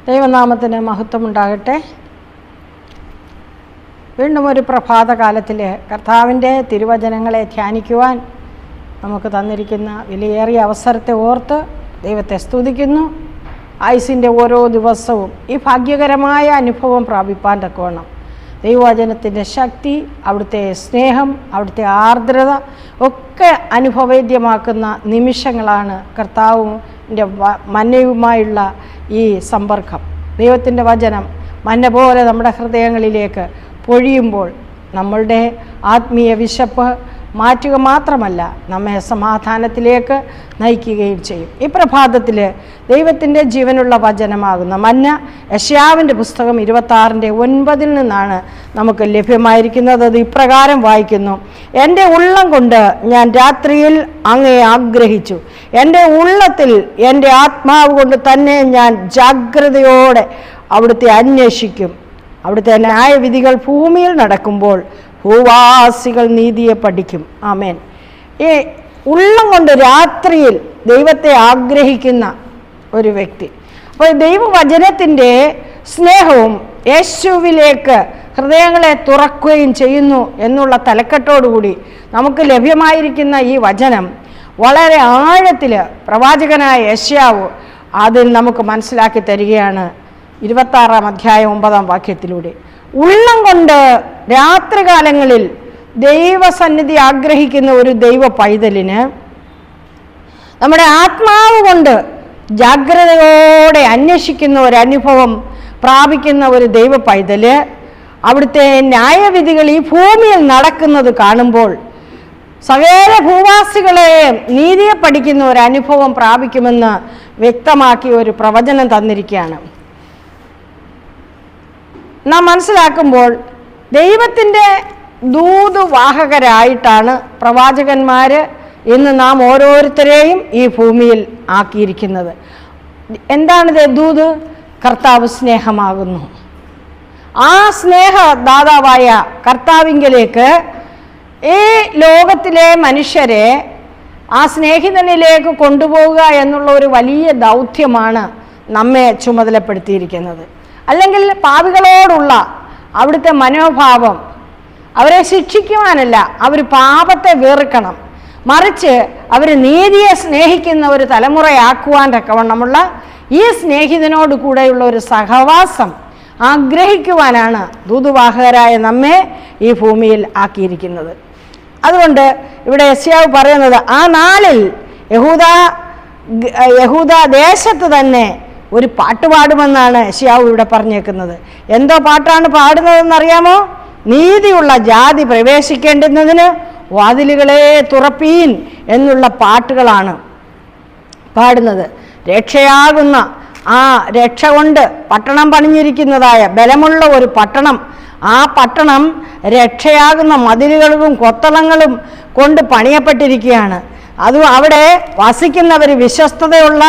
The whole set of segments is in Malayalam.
ദൈവനാമത്തിന് മഹത്വമുണ്ടാകട്ടെ. വീണ്ടും ഒരു പ്രഭാതകാലത്തിൽ കർത്താവിൻ്റെ തിരുവചനങ്ങളെ ധ്യാനിക്കുവാൻ നമുക്ക് തന്നിരിക്കുന്ന വിലയേറിയ അവസരത്തെ ഓർത്ത് ദൈവത്തെ സ്തുതിക്കുന്നു. ആയുസിൻ്റെ ഓരോ ദിവസവും ഈ ഭാഗ്യകരമായ അനുഭവം പ്രാപിപ്പാൻ തക്കവണ്ണം ദൈവവചനത്തിൻ്റെ ശക്തി, അവിടുത്തെ സ്നേഹം, അവിടുത്തെ ആർദ്രത ഒക്കെ അനുഭവേദ്യമാക്കുന്ന നിമിഷങ്ങളാണ് കർത്താവിൻ്റെ മന്നയുമായുള്ള ഈ സമ്പർക്കം. ദൈവത്തിൻ്റെ വചനം മന്ന പോലെ നമ്മുടെ ഹൃദയങ്ങളിലേക്ക് പൊഴിയുമ്പോൾ നമ്മളുടെ ആത്മീയ വിശപ്പ് മാറ്റുക മാത്രമല്ല, നമ്മെ സമാധാനത്തിലേക്ക് നയിക്കുകയും ചെയ്യും. ഈ പ്രഭാതത്തിൽ ദൈവത്തിൻ്റെ ജീവനുള്ള വചനമാകുന്ന മന്ന യെശയ്യാവിൻ്റെ പുസ്തകം 26:9 നിന്നാണ് നമുക്ക് ലഭ്യമായിരിക്കുന്നത്. അത് ഇപ്രകാരം വായിക്കുന്നു: എൻ്റെ ഉള്ളം കൊണ്ട് ഞാൻ രാത്രിയിൽ അങ്ങയെ ആഗ്രഹിച്ചു, എൻ്റെ ഉള്ളത്തിൽ എൻ്റെ ആത്മാവ് കൊണ്ട് തന്നെ ഞാൻ ജാഗ്രതയോടെ അവിടുത്തെ അന്വേഷിക്കും. അവിടുത്തെ ന്യായവിധികൾ ഭൂമിയിൽ നടക്കുമ്പോൾ ഭൂവാസികൾ നീതിയെ പഠിക്കും. ആമേൻ. ഈ ഉള്ളം കൊണ്ട് രാത്രിയിൽ ദൈവത്തെ ആഗ്രഹിക്കുന്ന ഒരു വ്യക്തി, അപ്പോൾ ദൈവവചനത്തിൻ്റെ സ്നേഹവും യേശുവിലേക്ക് ഹൃദയങ്ങളെ തുറക്കുകയും ചെയ്യുന്നു എന്നുള്ള തലക്കെട്ടോടുകൂടി നമുക്ക് ലഭ്യമായിരിക്കുന്ന ഈ വചനം വളരെ ആഴത്തിൽ പ്രവാചകനായ യെശയ്യാവ് അതിൽ നമുക്ക് മനസ്സിലാക്കി തരികയാണ്. 26-9 ഉള്ളം കൊണ്ട് രാത്രികാലങ്ങളിൽ ദൈവസന്നിധി ആഗ്രഹിക്കുന്ന ഒരു ദൈവ പൈതലിന്, നമ്മുടെ ആത്മാവ് കൊണ്ട് ജാഗ്രതയോടെ അന്വേഷിക്കുന്ന ഒരനുഭവം പ്രാപിക്കുന്ന ഒരു ദൈവ പൈതല് അവിടുത്തെ ന്യായവിധികൾ ഈ ഭൂമിയിൽ നടക്കുന്നത് കാണുമ്പോൾ സകല ഭൂവാസികളെയും നീതിയെ പഠിക്കുന്ന ഒരു അനുഭവം പ്രാപിക്കുമെന്ന് വ്യക്തമാക്കി ഒരു പ്രവചനം തന്നിരിക്കുകയാണ്. നാം മനസ്സിലാക്കുമ്പോൾ ദൈവത്തിൻ്റെ ദൂതുവാഹകരായിട്ടാണ് പ്രവാചകന്മാർ ഇന്ന് നാം ഓരോരുത്തരെയും ഈ ഭൂമിയിൽ ആക്കിയിരിക്കുന്നത്. എന്താണിത് ദൂത്? കർത്താവ് സ്നേഹമാകുന്നു. ആ സ്നേഹദാതാവായ കർത്താവിങ്കലേക്ക് ഈ ലോകത്തിലെ മനുഷ്യരെ ആ സ്നേഹിതനിലേക്ക് കൊണ്ടുപോവുക എന്നുള്ള ഒരു വലിയ ദൗത്യമാണ് നമ്മെ ചുമതലപ്പെടുത്തിയിരിക്കുന്നത്. അല്ലെങ്കിൽ പാപികളോടുള്ള അവിടുത്തെ മനോഭാവം അവരെ ശിക്ഷിക്കുവാനല്ല, അവർ പാപത്തെ വെറുക്കണം, മറിച്ച് അവർ നീതിയെ സ്നേഹിക്കുന്ന ഒരു തലമുറയാക്കുവാൻ തക്കവണ്ണമുള്ള ഈ സ്നേഹിതനോട് കൂടെയുള്ള ഒരു സഹവാസം ആഗ്രഹിക്കുവാനാണ് ദൂതുവാഹകരായ നമ്മെ ഈ ഭൂമിയിൽ ആക്കിയിരിക്കുന്നത്. അതുകൊണ്ട് ഇവിടെ യെശയ്യാവ് പറയുന്നത്, ആ നാളിൽ യഹൂദ ദേശത്ത് തന്നെ ഒരു പാട്ട് പാടുമെന്നാണ് യെശയ്യാവ് ഇവിടെ പറഞ്ഞേക്കുന്നത്. എന്തോ പാട്ടാണ് പാടുന്നതെന്നറിയാമോ? നീതിയുള്ള ജാതി പ്രവേശിക്കേണ്ടുന്നതിന് വാതിലുകളെ തുറപ്പീൻ എന്നുള്ള പാട്ടുകളാണ് പാടുന്നത്. രക്ഷയാകുന്ന ആ രക്ഷ കൊണ്ട് പട്ടണം പണിഞ്ഞിരിക്കുന്നതായ ബലമുള്ള ഒരു പട്ടണം, ആ പട്ടണം രക്ഷയാകുന്ന മതിലുകളും കൊത്തളങ്ങളും കൊണ്ട് പണിയപ്പെട്ടിരിക്കുകയാണ്. അതും അവിടെ വസിക്കുന്നവർ വിശ്വസ്തതയുള്ള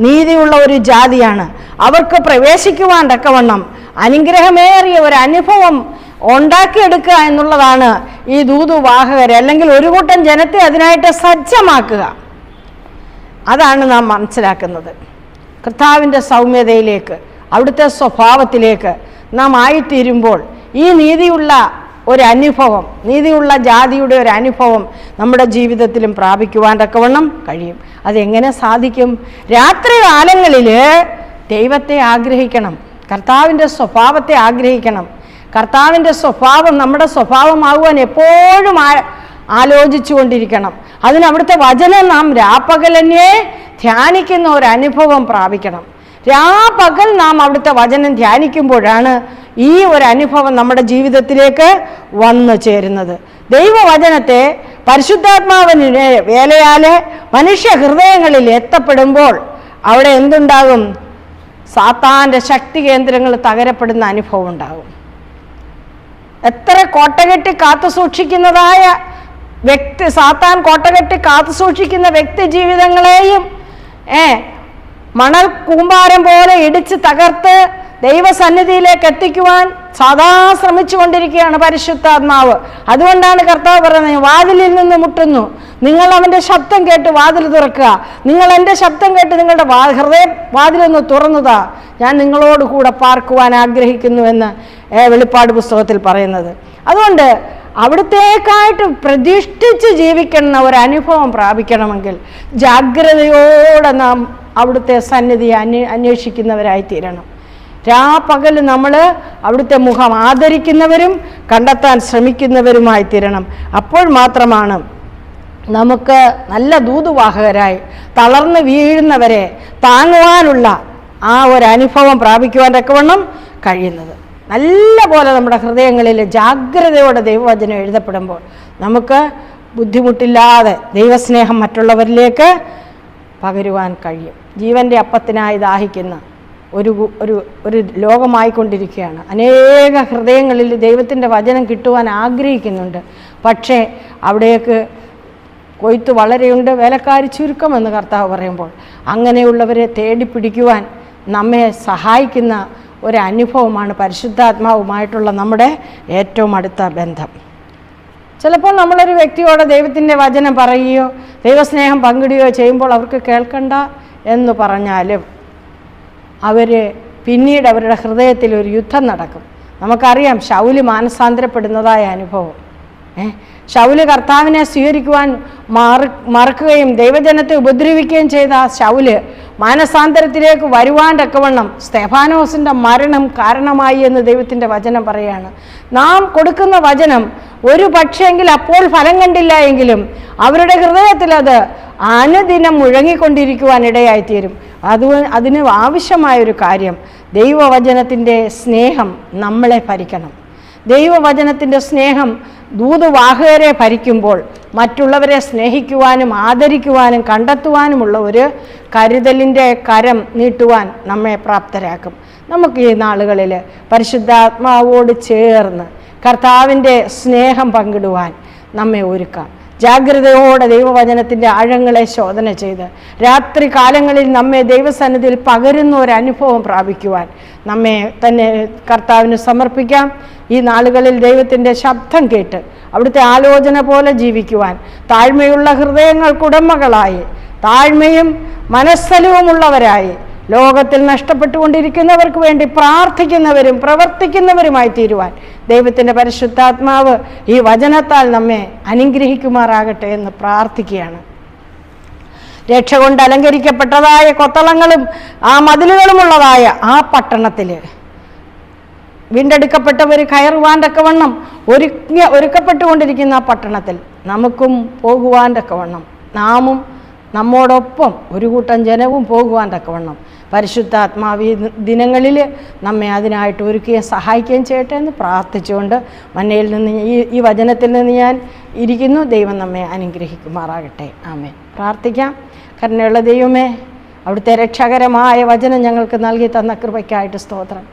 നീതിയുള്ള ഒരു ജാതിയാണ്. അവർക്ക് പ്രവേശിക്കുവാൻ തക്കവണ്ണം അനുഗ്രഹമേറിയ ഒരു അനുഭവം ഉണ്ടാക്കിയെടുക്കുക എന്നുള്ളതാണ് ഈ ദൂതുവാഹകർ, അല്ലെങ്കിൽ ഒരു കൂട്ടം ജനത്തെ അതിനായിട്ട് സജ്ജമാക്കുക. അതാണ് നാം മനസ്സിലാക്കുന്നത്. കർത്താവിൻ്റെ സൗമ്യതയിലേക്ക്, അവിടുത്തെ സ്വഭാവത്തിലേക്ക് നാം ആയിത്തീരുമ്പോൾ ഈ നീതിയുള്ള ഒരു അനുഭവം, നീതിയുള്ള ജാതിയുടെ ഒരു അനുഭവം നമ്മുടെ ജീവിതത്തിലും പ്രാപിക്കുവാൻ തക്കവണ്ണം കഴിയും. അതെങ്ങനെ സാധിക്കും? രാത്രി കാലങ്ങളിൽ ദൈവത്തെ ആഗ്രഹിക്കണം, കർത്താവിൻ്റെ സ്വഭാവത്തെ ആഗ്രഹിക്കണം. കർത്താവിൻ്റെ സ്വഭാവം നമ്മുടെ സ്വഭാവമാകുവാൻ എപ്പോഴും ആലോചിച്ചു കൊണ്ടിരിക്കണം. അതിന് അവിടുത്തെ വചനം നാം രാപ്പകലന്നെ ധ്യാനിക്കുന്ന ഒരു അനുഭവം പ്രാപിക്കണം. രാപ്പകൽ നാം അവിടുത്തെ വചനം ധ്യാനിക്കുമ്പോഴാണ് ഈ ഒരു അനുഭവം നമ്മുടെ ജീവിതത്തിലേക്ക് വന്നു ചേരുന്നത്. ദൈവവചനത്തെ പരിശുദ്ധാത്മാവിൻ്റെ വേലയാലെ മനുഷ്യ ഹൃദയങ്ങളിൽ എത്തപ്പെടുമ്പോൾ അവിടെ എന്തുണ്ടാകും? സാത്താൻ്റെ ശക്തി കേന്ദ്രങ്ങൾ തകരപ്പെടുന്ന അനുഭവം ഉണ്ടാകും. എത്ര കോട്ടകെട്ടി കാത്തു സൂക്ഷിക്കുന്നതായ സാത്താൻ കോട്ടകെട്ടി കാത്തു സൂക്ഷിക്കുന്ന വ്യക്തി ജീവിതങ്ങളെയും മണൽ കൂമ്പാരം പോലെ ഇടിച്ച് തകർത്ത് ദൈവസന്നിധിയിലേക്ക് എത്തിക്കുവാൻ സദാ ശ്രമിച്ചു കൊണ്ടിരിക്കുകയാണ് പരിശുദ്ധാത്മാവ്. അതുകൊണ്ടാണ് കർത്താവ് പറയുന്നത്, വാതിലിൽ നിന്ന് മുട്ടുന്നു, നിങ്ങൾ അവൻ്റെ ശബ്ദം കേട്ട് വാതിൽ തുറക്കുക. നിങ്ങൾ എൻ്റെ ശബ്ദം കേട്ട് നിങ്ങളുടെ ഹൃദയ വാതിലൊന്ന് തുറന്നതാ, ഞാൻ നിങ്ങളോട് കൂടെ പാർക്കുവാൻ ആഗ്രഹിക്കുന്നു എന്ന് വെളിപ്പാട് പുസ്തകത്തിൽ പറയുന്നത്. അതുകൊണ്ട് അവിടുത്തേക്കായിട്ട് പ്രതിഷ്ഠിച്ച് ജീവിക്കുന്ന ഒരനുഭവം പ്രാപിക്കണമെങ്കിൽ ജാഗ്രതയോടെ നാം അവിടുത്തെ സന്നിധി അന്വേഷിക്കുന്നവരായി തീരണം. രാപ്പകൽ നമ്മൾ അവിടുത്തെ മുഖം ആദരിക്കുന്നവരും കണ്ടെത്താൻ ശ്രമിക്കുന്നവരുമായി തീരണം. അപ്പോൾ മാത്രമാണ് നമുക്ക് നല്ല ദൂതുവാഹകരായി തളർന്ന് വീഴുന്നവരെ താങ്ങുവാനുള്ള ആ ഒരു അനുഭവം പ്രാപിക്കുവാൻ തക്കവണ്ണം കഴിയുന്നത്. നല്ല പോലെ നമ്മുടെ ഹൃദയങ്ങളിൽ ജാഗ്രതയോടെ ദൈവവചനം എഴുതപ്പെടുമ്പോൾ നമുക്ക് ബുദ്ധിമുട്ടില്ലാതെ ദൈവസ്നേഹം മറ്റുള്ളവരിലേക്ക് പകരുവാൻ കഴിയും. ജീവൻ്റെ അപ്പത്തിനായി ദാഹിക്കുന്ന ഒരു ലോകമായിക്കൊണ്ടിരിക്കുകയാണ്. അനേക ഹൃദയങ്ങളിൽ ദൈവത്തിൻ്റെ വചനം കിട്ടുവാൻ ആഗ്രഹിക്കുന്നുണ്ട്. പക്ഷേ അവിടേക്ക് കൊയ്ത്ത് വളരെയുണ്ട്, വേലക്കാരി ചുരുക്കമെന്ന് കർത്താവ് പറയുമ്പോൾ അങ്ങനെയുള്ളവരെ തേടിപ്പിടിക്കുവാൻ നമ്മെ സഹായിക്കുന്ന ഒരനുഭവമാണ് പരിശുദ്ധാത്മാവുമായിട്ടുള്ള നമ്മുടെ ഏറ്റവും അടുത്ത ബന്ധം. ചിലപ്പോൾ നമ്മളൊരു വ്യക്തിയോട് ദൈവത്തിൻ്റെ വചനം പറയുകയോ ദൈവസ്നേഹം പങ്കിടുകയോ ചെയ്യുമ്പോൾ അവർക്ക് കേൾക്കണ്ട എന്ന് പറഞ്ഞാലും പിന്നീട് അവരുടെ ഹൃദയത്തിൽ ഒരു യുദ്ധം നടക്കും. നമുക്കറിയാം ശൗല് മാനസാന്തരപ്പെടുന്നതായ അനുഭവം. ശൗല് കർത്താവിനെ സ്വീകരിക്കുവാൻ മറക്കുകയും ദൈവജനത്തെ ഉപദ്രവിക്കുകയും ചെയ്ത ശൗല് മാനസാന്തരത്തിലേക്ക് വരുവാൻ തക്കവണ്ണം സ്തെഫാനോസിൻ്റെ മരണം കാരണമായി എന്ന് ദൈവത്തിൻ്റെ വചനം പറയുകയാണ്. നാം കൊടുക്കുന്ന വചനം ഒരു പക്ഷേങ്കിൽ അപ്പോൾ ഫലം കണ്ടില്ല എങ്കിലും അവരുടെ ഹൃദയത്തിൽ അത് അനുദിനം മുഴങ്ങിക്കൊണ്ടിരിക്കുവാൻ ഇടയായിത്തീരും. അതിന് ആവശ്യമായൊരു കാര്യം ദൈവവചനത്തിൻ്റെ സ്നേഹം നമ്മളെ ഭരിക്കണം. ദൈവവചനത്തിൻ്റെ സ്നേഹം ദൂതുവാഹകരെ ഭരിക്കുമ്പോൾ മറ്റുള്ളവരെ സ്നേഹിക്കുവാനും ആദരിക്കുവാനും കണ്ടെത്തുവാനുമുള്ള ഒരു കരുതലിൻ്റെ കരം നീട്ടുവാൻ നമ്മെ പ്രാപ്തരാക്കും. നമുക്ക് ഈ നാളുകളിൽ പരിശുദ്ധാത്മാവോട് ചേർന്ന് കർത്താവിൻ്റെ സ്നേഹം പങ്കിടുവാൻ നമ്മെ ഒരുക്കാം. ജാഗ്രതയോടെ ദൈവവചനത്തിൻ്റെ ആഴങ്ങളെ ശോധന ചെയ്ത് രാത്രി കാലങ്ങളിൽ നമ്മെ ദൈവസന്നിധിയിൽ പകരുന്ന ഒരനുഭവം പ്രാപിക്കുവാൻ നമ്മെ തന്നെ കർത്താവിന് സമർപ്പിക്കാം. ഈ നാളുകളിൽ ദൈവത്തിൻ്റെ ശബ്ദം കേട്ട് അവിടുത്തെ ആലോചന പോലെ ജീവിക്കുവാൻ താഴ്മയുള്ള ഹൃദയങ്ങൾക്കുടമകളായി താഴ്മയും മനസ്സലിവുമുള്ളവരായി ലോകത്തിൽ നഷ്ടപ്പെട്ടുകൊണ്ടിരിക്കുന്നവർക്ക് വേണ്ടി പ്രാർത്ഥിക്കുന്നവരും പ്രവർത്തിക്കുന്നവരുമായി തീരുവാൻ ദൈവത്തിൻ്റെ പരിശുദ്ധാത്മാവ് ഈ വചനത്താൽ നമ്മെ അനുഗ്രഹിക്കുമാറാകട്ടെ എന്ന് പ്രാർത്ഥിക്കുകയാണ്. രക്ഷ കൊണ്ട് അലങ്കരിക്കപ്പെട്ടതായ കൊത്തളങ്ങളും ആ മതിലുകളുമുള്ളതായ ആ പട്ടണത്തിൽ വീണ്ടെടുക്കപ്പെട്ടവർ കയറുവാൻ തക്കവണ്ണം ഒരുക്കപ്പെട്ടുകൊണ്ടിരിക്കുന്ന ആ പട്ടണത്തിൽ നമുക്കും പോകുവാൻ തക്കവണ്ണം നാമും നമ്മോടൊപ്പം ഒരു കൂട്ടം ജനവും പോകുവാൻ തക്കവണ്ണം പരിശുദ്ധാത്മാവ് ഈ ദിനങ്ങളിൽ നമ്മെ അതിനായിട്ട് ഒരുക്കുകയും സഹായിക്കുകയും ചെയ്യട്ടെ എന്ന് പ്രാർത്ഥിച്ചുകൊണ്ട് മന്നയിൽ നിന്ന് ഈ വചനത്തിൽ നിന്ന് ഞാൻ ഇരിക്കുന്നു. ദൈവം നമ്മെ അനുഗ്രഹിക്കുമാറാകട്ടെ. ആമേൻ. പ്രാർത്ഥിക്കാം. കരുണയുള്ള ദൈവമേ, അവിടുത്തെ രക്ഷകരമായ വചനം ഞങ്ങൾക്ക് നൽകി തന്ന കൃപയ്ക്കായിട്ട് സ്തോത്രം.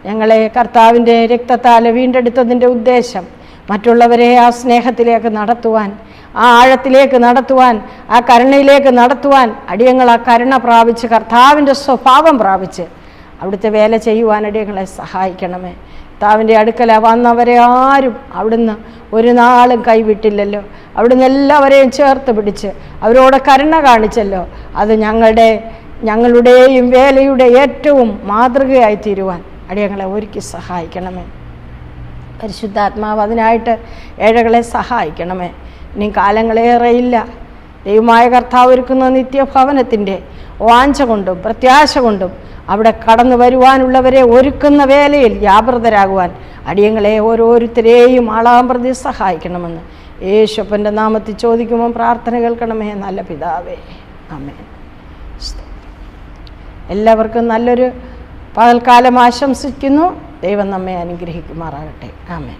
ഞങ്ങളെ കർത്താവിൻ്റെ രക്തത്താൽ വീണ്ടെടുത്തതിൻ്റെ ഉദ്ദേശം മറ്റുള്ളവരെ ആ സ്നേഹത്തിലേക്ക് നടത്തുവാൻ, ആ ആഴത്തിലേക്ക് നടത്തുവാൻ, ആ കരുണയിലേക്ക് നടത്തുവാൻ അടിയങ്ങൾ ആ കരുണ പ്രാപിച്ച് കർത്താവിൻ്റെ സ്വഭാവം പ്രാപിച്ച് അവിടുത്തെ വേല ചെയ്യുവാൻ അടിയങ്ങളെ സഹായിക്കണമേ. കർത്താവിൻ്റെ അടുക്കൽ വന്നവരെ ആരും അവിടുന്ന് ഒരു നാളും കൈവിട്ടില്ലല്ലോ. അവിടുന്ന് എല്ലാവരെയും ചേർത്ത് പിടിച്ച് അവരോട് കരുണ കാണിച്ചല്ലോ. അത് ഞങ്ങളുടെയും വേലയുടെ ഏറ്റവും മാതൃകയായി തീരുവാൻ അടിയങ്ങളെ ഒരുക്കി സഹായിക്കണമേ. പരിശുദ്ധാത്മാവ് അതിനായിട്ട് ഏഴകളെ സഹായിക്കണമേ. ഇനി കാലങ്ങളേറെയില്ല. ദൈവമായ കർത്താവ് ഒരുക്കുന്ന നിത്യഭവനത്തിൻ്റെ വാഞ്ച കൊണ്ടും പ്രത്യാശ കൊണ്ടും അവിടെ കടന്നു വരുവാനുള്ളവരെ ഒരുക്കുന്ന വേലയിൽ വ്യാപൃതരാകുവാൻ അടിയങ്ങളെ ഓരോരുത്തരെയും ആളാമ്പ്രതി സഹായിക്കണമെന്ന് യേശുവിൻ്റെ നാമത്തിൽ ചോദിക്കുമ്പോൾ പ്രാർത്ഥന കേൾക്കണമേ നല്ല പിതാവേ. ആമേൻ. എല്ലാവർക്കും നല്ലൊരു പകൽക്കാലം ആശംസിക്കുന്നു. ദൈവം നമ്മെ അനുഗ്രഹിക്കുമാറാകട്ടെ. ആമേൻ.